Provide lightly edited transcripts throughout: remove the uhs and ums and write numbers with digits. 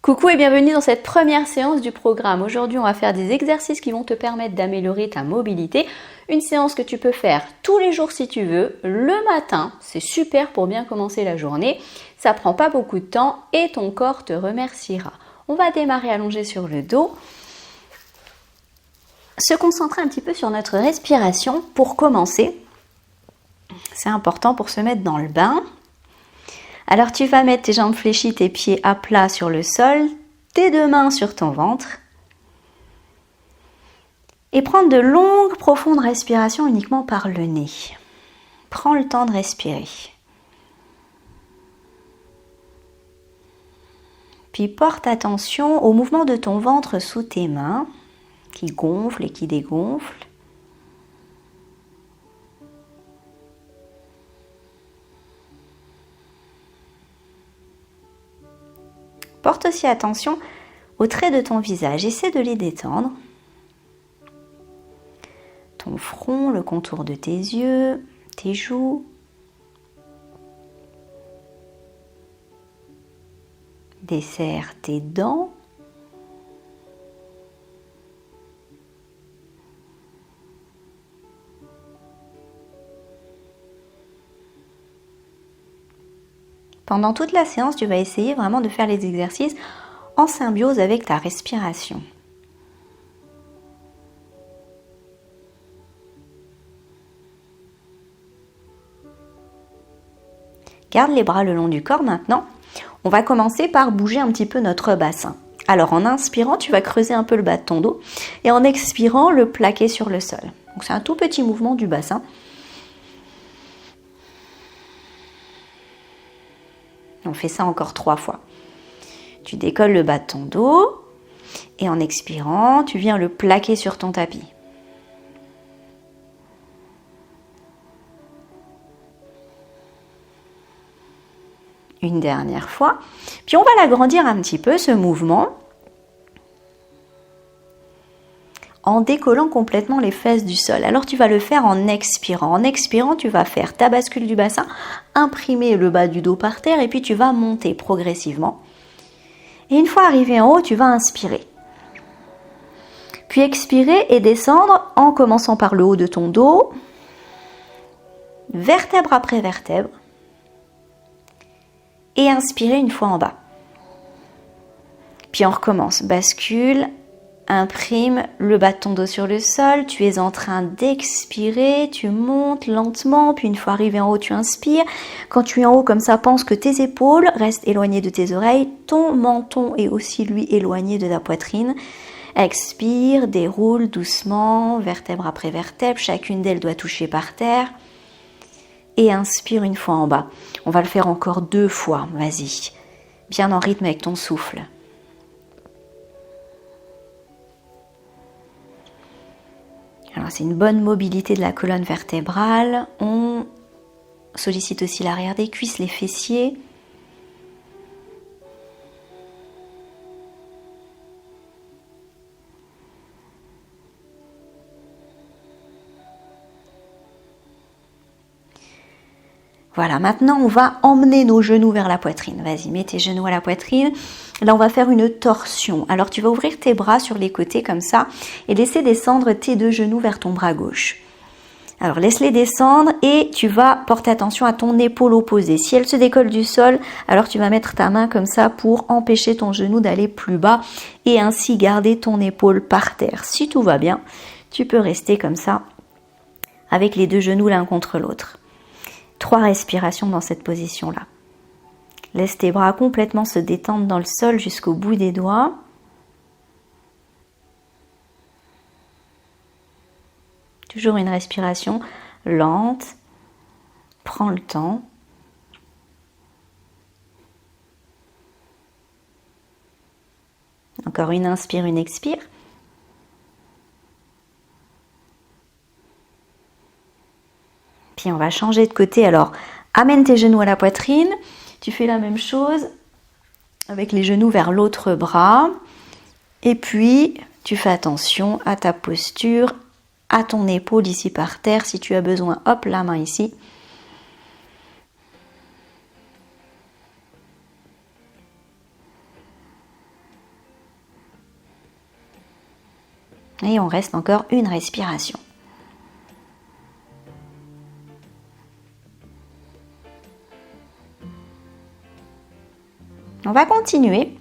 Coucou et bienvenue dans cette première séance du programme. Aujourd'hui, on va faire des exercices qui vont te permettre d'améliorer ta mobilité. Une séance que tu peux faire tous les jours si tu veux, le matin. C'est super pour bien commencer la journée. Ça prend pas beaucoup de temps et ton corps te remerciera. On va démarrer allongé sur le dos. Se concentrer un petit peu sur notre respiration pour commencer. C'est important pour se mettre dans le bain. Alors tu vas mettre tes jambes fléchies, tes pieds à plat sur le sol, tes deux mains sur ton ventre et prendre de longues, profondes respirations uniquement par le nez. Prends le temps de respirer. Puis porte attention au mouvement de ton ventre sous tes mains qui gonfle et qui dégonfle. Porte aussi attention aux traits de ton visage. Essaie de les détendre. Ton front, le contour de tes yeux, tes joues. Desserre tes dents. Pendant toute la séance, tu vas essayer vraiment de faire les exercices en symbiose avec ta respiration. Garde les bras le long du corps maintenant. On va commencer par bouger un petit peu notre bassin. Alors en inspirant, tu vas creuser un peu le bas de ton dos et en expirant, le plaquer sur le sol. Donc c'est un tout petit mouvement du bassin. On fait ça encore 3 fois. Tu décolles le bas de ton dos et en expirant, tu viens le plaquer sur ton tapis. Une dernière fois. Puis on va l'agrandir un petit peu, ce mouvement, en décollant complètement les fesses du sol. Alors tu vas le faire en expirant. En expirant, tu vas faire ta bascule du bassin, imprimer le bas du dos par terre et puis tu vas monter progressivement. Et une fois arrivé en haut, tu vas inspirer. Puis expirer et descendre en commençant par le haut de ton dos, vertèbre après vertèbre. Et inspirer une fois en bas. Puis on recommence. Bascule, imprime le bas de ton dos sur le sol. Tu es en train d'expirer. Tu montes lentement. Puis une fois arrivé en haut, tu inspires. Quand tu es en haut comme ça, pense que tes épaules restent éloignées de tes oreilles. Ton menton est aussi lui éloigné de ta poitrine. Expire, déroule doucement, vertèbre après vertèbre. Chacune d'elles doit toucher par terre. Et inspire une fois en bas. On va le faire encore 2 fois, vas-y. Bien en rythme avec ton souffle. Alors c'est une bonne mobilité de la colonne vertébrale. On sollicite aussi l'arrière des cuisses, les fessiers. Voilà, maintenant on va emmener nos genoux vers la poitrine. Vas-y, mets tes genoux à la poitrine. Là, on va faire une torsion. Alors, tu vas ouvrir tes bras sur les côtés comme ça et laisser descendre tes 2 genoux vers ton bras gauche. Alors, laisse-les descendre et tu vas porter attention à ton épaule opposée. Si elle se décolle du sol, alors tu vas mettre ta main comme ça pour empêcher ton genou d'aller plus bas et ainsi garder ton épaule par terre. Si tout va bien, tu peux rester comme ça avec les 2 genoux l'un contre l'autre. 3 respirations dans cette position-là. Laisse tes bras complètement se détendre dans le sol jusqu'au bout des doigts. Toujours une respiration lente. Prends le temps. Encore une inspire, une expire. Puis on va changer de côté. Alors, amène tes genoux à la poitrine. Tu fais la même chose avec les genoux vers l'autre bras. Et puis, tu fais attention à ta posture, à ton épaule ici par terre. Si tu as besoin, hop, la main ici. Et on reste encore une respiration. On va continuer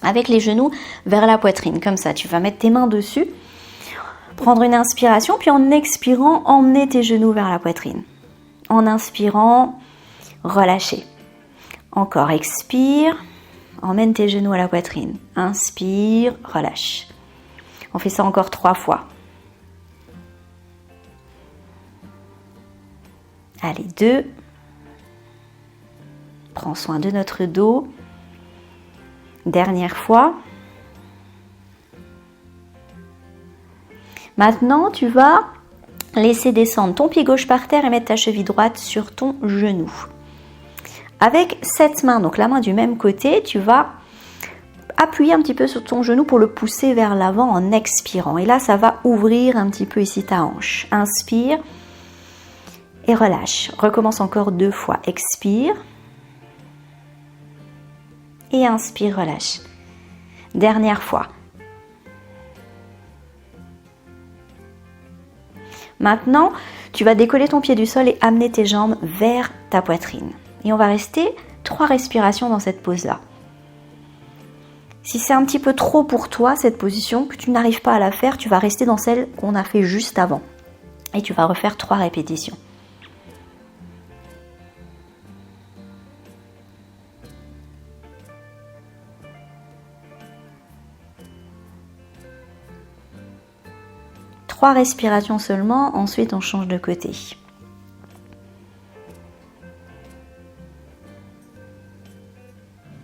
avec les genoux vers la poitrine, comme ça. Tu vas mettre tes mains dessus, prendre une inspiration, puis en expirant, emmener tes genoux vers la poitrine. En inspirant, relâcher. Encore, expire, emmène tes genoux à la poitrine. Inspire, relâche. On fait ça encore 3 fois. Allez, 2. Prends soin de notre dos. Dernière fois. Maintenant, tu vas laisser descendre ton pied gauche par terre et mettre ta cheville droite sur ton genou. Avec cette main, donc la main du même côté, tu vas appuyer un petit peu sur ton genou pour le pousser vers l'avant en expirant. Et là, ça va ouvrir un petit peu ici ta hanche. Inspire et relâche. Recommence encore 2 fois. Expire. Et inspire, relâche. Dernière fois. Maintenant, tu vas décoller ton pied du sol et amener tes jambes vers ta poitrine. Et on va rester 3 respirations dans cette pose-là. Si c'est un petit peu trop pour toi, cette position, que tu n'arrives pas à la faire, tu vas rester dans celle qu'on a fait juste avant. Et tu vas refaire 3 répétitions. Trois respirations seulement, ensuite on change de côté.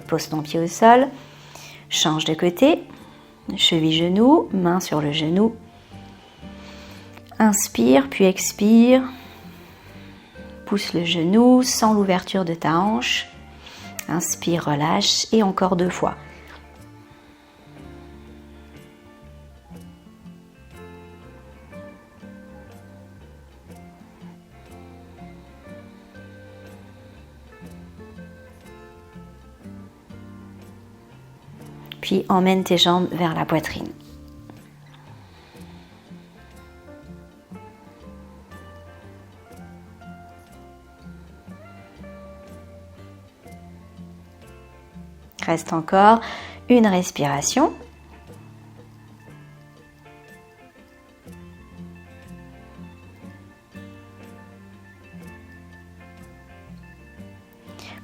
Pose ton pied au sol, change de côté, cheville-genou, main sur le genou. Inspire, puis expire. Pousse le genou, sens l'ouverture de ta hanche. Inspire, relâche et encore 2 fois. Puis emmène tes jambes vers la poitrine. Reste encore une respiration.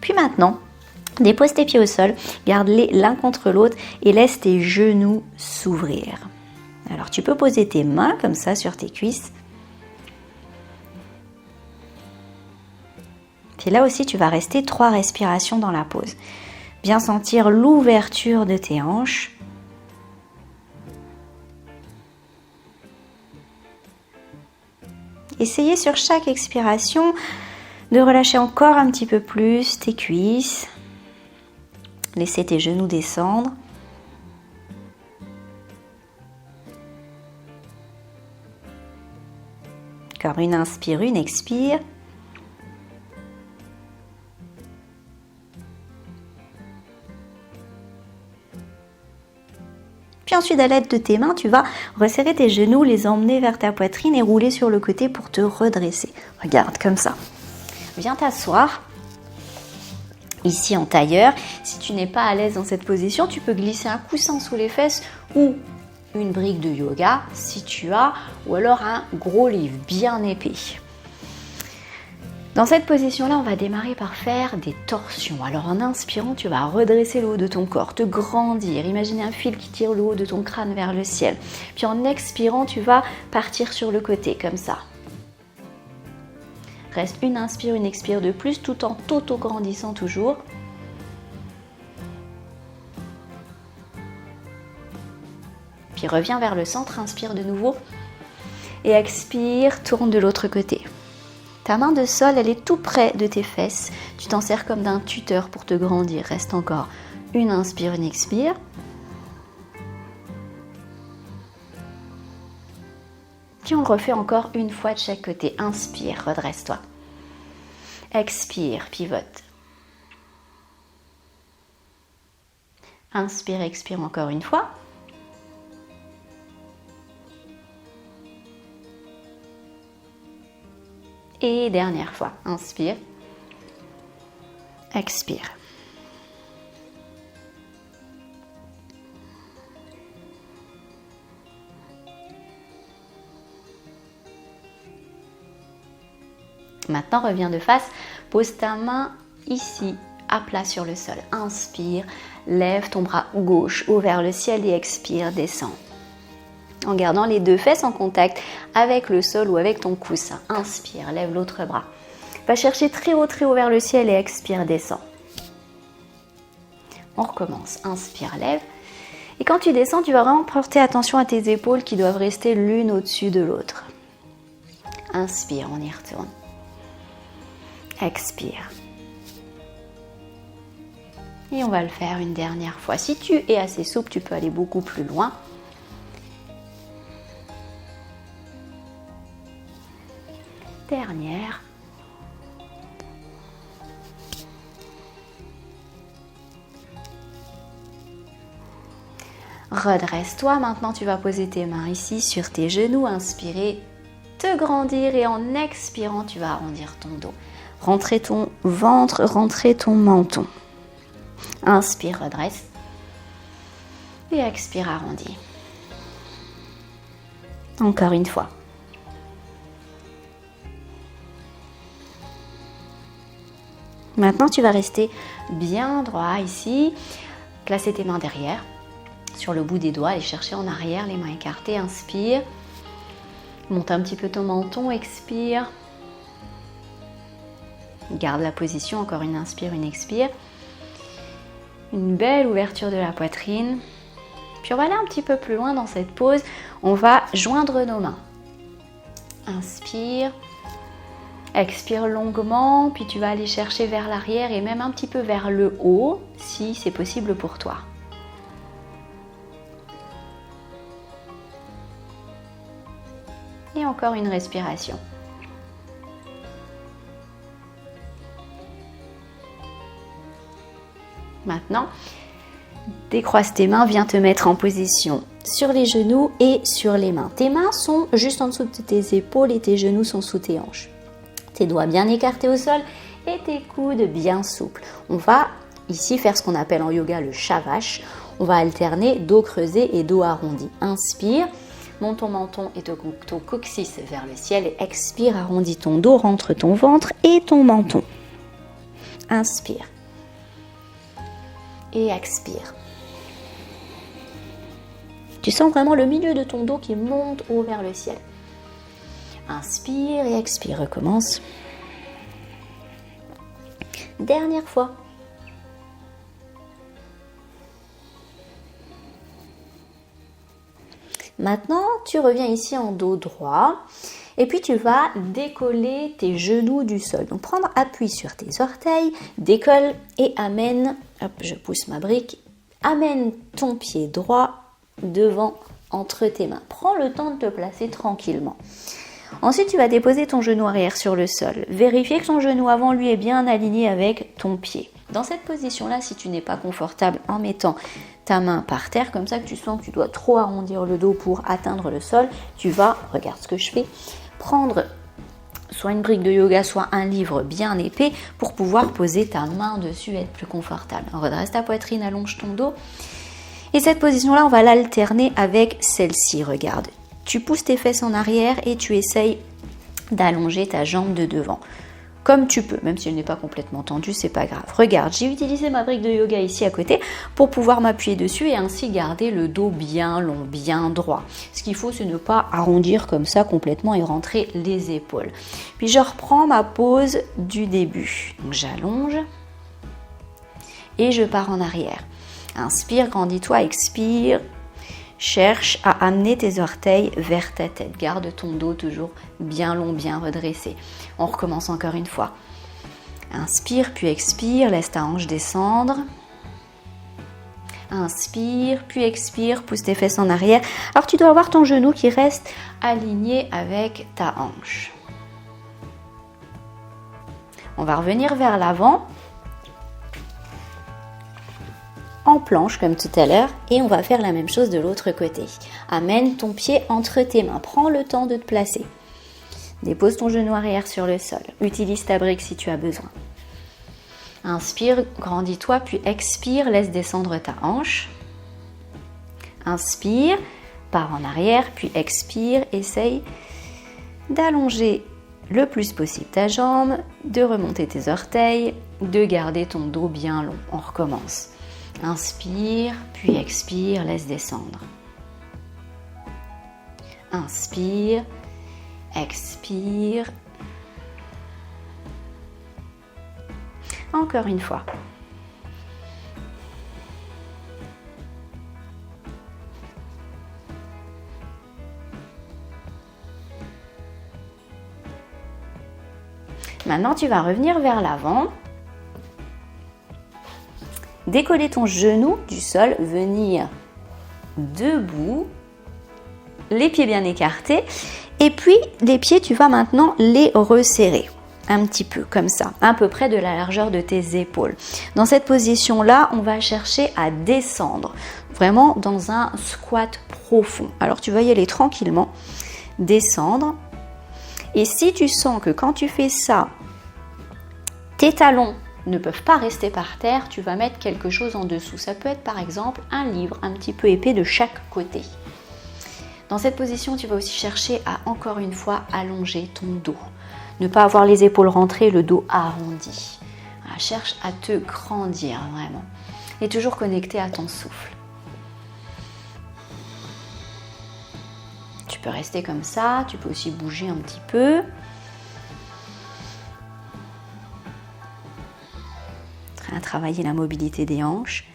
Puis maintenant, dépose tes pieds au sol, garde-les l'un contre l'autre et laisse tes genoux s'ouvrir. Alors tu peux poser tes mains comme ça sur tes cuisses. Puis là aussi tu vas rester 3 respirations dans la pause. Bien sentir l'ouverture de tes hanches. Essayez sur chaque expiration de relâcher encore un petit peu plus tes cuisses. Laissez tes genoux descendre. Encore une inspire, une expire. Puis ensuite, à l'aide de tes mains, tu vas resserrer tes genoux, les emmener vers ta poitrine et rouler sur le côté pour te redresser. Regarde, comme ça. Viens t'asseoir. Ici en tailleur, si tu n'es pas à l'aise dans cette position, tu peux glisser un coussin sous les fesses ou une brique de yoga si tu as, ou alors un gros livre bien épais. Dans cette position-là, on va démarrer par faire des torsions. Alors en inspirant, tu vas redresser le haut de ton corps, te grandir, imaginer un fil qui tire le haut de ton crâne vers le ciel. Puis en expirant, tu vas partir sur le côté, comme ça. Reste une inspire, une expire de plus, tout en t'auto-grandissant toujours. Puis reviens vers le centre, inspire de nouveau. Et expire, tourne de l'autre côté. Ta main de sol, elle est tout près de tes fesses. Tu t'en sers comme d'un tuteur pour te grandir. Reste encore une inspire, une expire. Puis on le refait encore une fois de chaque côté. Inspire, redresse-toi. Expire, pivote. Inspire, expire encore une fois. Et dernière fois, inspire, expire. Maintenant, reviens de face, pose ta main ici, à plat sur le sol. Inspire, lève ton bras gauche, ouvre vers le ciel et expire, descends. En gardant les deux fesses en contact avec le sol ou avec ton coussin. Inspire, lève l'autre bras. Va chercher très haut vers le ciel et expire, descends. On recommence, inspire, lève. Et quand tu descends, tu vas vraiment porter attention à tes épaules qui doivent rester l'une au-dessus de l'autre. Inspire, on y retourne. Expire. Et on va le faire une dernière fois. Si tu es assez souple, tu peux aller beaucoup plus loin. Dernière. Redresse-toi. Maintenant, tu vas poser tes mains ici sur tes genoux. Inspirer, te grandir et en expirant, tu vas arrondir ton dos. Rentrer ton ventre, rentrer ton menton. Inspire, redresse. Et expire, arrondis. Encore une fois. Maintenant, tu vas rester bien droit ici. Placer tes mains derrière, sur le bout des doigts, et chercher en arrière, les mains écartées. Inspire. Monte un petit peu ton menton, expire. Garde la position, encore une inspire, une expire. Une belle ouverture de la poitrine. Puis on va aller un petit peu plus loin dans cette pose. On va joindre nos mains. Inspire. Expire longuement, puis tu vas aller chercher vers l'arrière et même un petit peu vers le haut, si c'est possible pour toi. Et encore une respiration. Maintenant, décroise tes mains, viens te mettre en position sur les genoux et sur les mains. Tes mains sont juste en dessous de tes épaules et tes genoux sont sous tes hanches. Tes doigts bien écartés au sol et tes coudes bien souples. On va ici faire ce qu'on appelle en yoga le shavash. On va alterner dos creusé et dos arrondi. Inspire, monte ton menton et ton coccyx vers le ciel et expire, arrondis ton dos, rentre ton ventre et ton menton. Inspire et expire. Tu sens vraiment le milieu de ton dos qui monte haut vers le ciel. Inspire et expire, recommence. Dernière fois. Maintenant, tu reviens ici en dos droit et puis tu vas décoller tes genoux du sol. Donc prendre appui sur tes orteils, décolle et amène, hop, je pousse ma brique, amène ton pied droit devant entre tes mains. Prends le temps de te placer tranquillement. Ensuite, tu vas déposer ton genou arrière sur le sol. Vérifier que ton genou avant lui est bien aligné avec ton pied. Dans cette position-là, si tu n'es pas confortable en mettant ta main par terre, comme ça que tu sens que tu dois trop arrondir le dos pour atteindre le sol, tu vas, regarde ce que je fais, prendre soit une brique de yoga, soit un livre bien épais pour pouvoir poser ta main dessus et être plus confortable. Redresse ta poitrine, allonge ton dos. Et cette position-là, on va l'alterner avec celle-ci, regarde. Tu pousses tes fesses en arrière et tu essayes d'allonger ta jambe de devant. Comme tu peux, même si elle n'est pas complètement tendue, c'est pas grave. Regarde, j'ai utilisé ma brique de yoga ici à côté pour pouvoir m'appuyer dessus et ainsi garder le dos bien long, bien droit. Ce qu'il faut, c'est ne pas arrondir comme ça complètement et rentrer les épaules. Puis je reprends ma pose du début. Donc j'allonge et je pars en arrière. Inspire, grandis-toi, expire. Cherche à amener tes orteils vers ta tête. Garde ton dos toujours bien long, bien redressé. On recommence encore une fois. Inspire, puis expire. Laisse ta hanche descendre. Inspire, puis expire. Pousse tes fesses en arrière. Alors tu dois avoir ton genou qui reste aligné avec ta hanche. On va revenir vers l'avant. En planche comme tout à l'heure et on va faire la même chose de l'autre côté. Amène ton pied entre tes mains, prends le temps de te placer. Dépose ton genou arrière sur le sol. Utilise ta brique si tu as besoin. Inspire, grandis-toi, puis expire, laisse descendre ta hanche. Inspire, pars en arrière, puis expire, essaye d'allonger le plus possible ta jambe, de remonter tes orteils, de garder ton dos bien long. On recommence. Inspire, puis expire, laisse descendre. Inspire, expire. Encore une fois. Maintenant, tu vas revenir vers l'avant. Décoller ton genou du sol, venir debout, les pieds bien écartés. Et puis, les pieds, tu vas maintenant les resserrer. Un petit peu comme ça, à peu près de la largeur de tes épaules. Dans cette position-là, on va chercher à descendre, vraiment dans un squat profond. Alors, tu vas y aller tranquillement, descendre. Et si tu sens que quand tu fais ça, tes talons ne peuvent pas rester par terre, tu vas mettre quelque chose en dessous. Ça peut être par exemple un livre un petit peu épais de chaque côté. Dans cette position, tu vas aussi chercher à, encore une fois, allonger ton dos. Ne pas avoir les épaules rentrées, le dos arrondi. Cherche à te grandir vraiment. Et toujours connecté à ton souffle. Tu peux rester comme ça, tu peux aussi bouger un petit peu. À travailler la mobilité des hanches.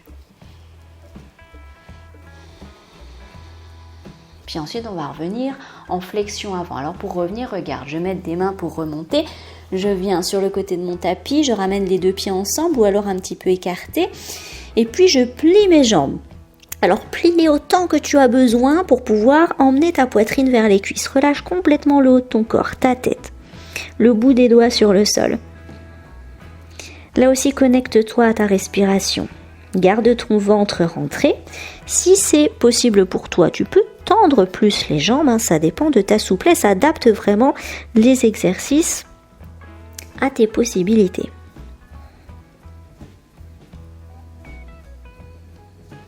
Puis ensuite, on va revenir en flexion avant. Alors pour revenir, regarde, je mets des mains pour remonter. Je viens sur le côté de mon tapis, je ramène les deux pieds ensemble ou alors un petit peu écartés. Et puis je plie mes jambes. Alors plie-les autant que tu as besoin pour pouvoir emmener ta poitrine vers les cuisses. Relâche complètement le haut de ton corps, ta tête. Le bout des doigts sur le sol. Là aussi, connecte-toi à ta respiration. Garde ton ventre rentré. Si c'est possible pour toi, tu peux tendre plus les jambes. Ça dépend de ta souplesse. Adapte vraiment les exercices à tes possibilités.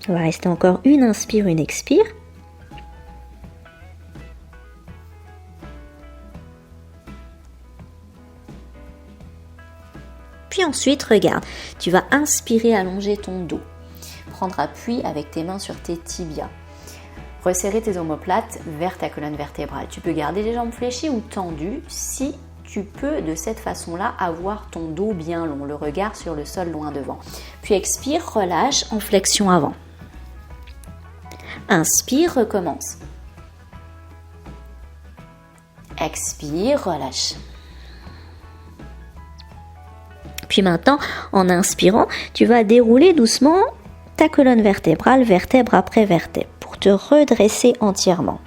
On va rester encore une inspire, une expire. Puis ensuite, regarde, tu vas inspirer, allonger ton dos. Prendre appui avec tes mains sur tes tibias. Resserrer tes omoplates vers ta colonne vertébrale. Tu peux garder les jambes fléchies ou tendues si tu peux de cette façon-là avoir ton dos bien long, le regard sur le sol loin devant. Puis expire, relâche en flexion avant. Inspire, recommence. Expire, relâche. Puis maintenant, en inspirant, tu vas dérouler doucement ta colonne vertébrale, vertèbre après vertèbre, pour te redresser entièrement.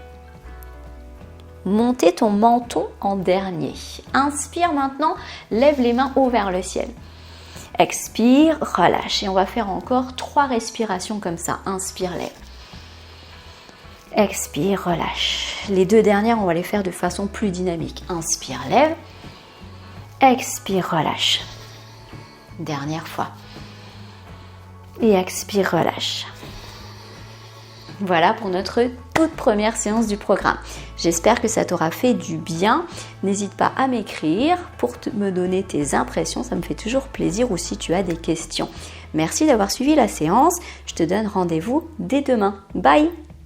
Monter ton menton en dernier. Inspire maintenant, lève les mains haut vers le ciel. Expire, relâche. Et on va faire encore 3 respirations comme ça. Inspire, lève. Expire, relâche. Les 2 dernières, on va les faire de façon plus dynamique. Inspire, lève. Expire, relâche. Dernière fois. Et expire, relâche. Voilà pour notre toute première séance du programme. J'espère que ça t'aura fait du bien. N'hésite pas à m'écrire pour me donner tes impressions. Ça me fait toujours plaisir ou si tu as des questions. Merci d'avoir suivi la séance. Je te donne rendez-vous dès demain. Bye!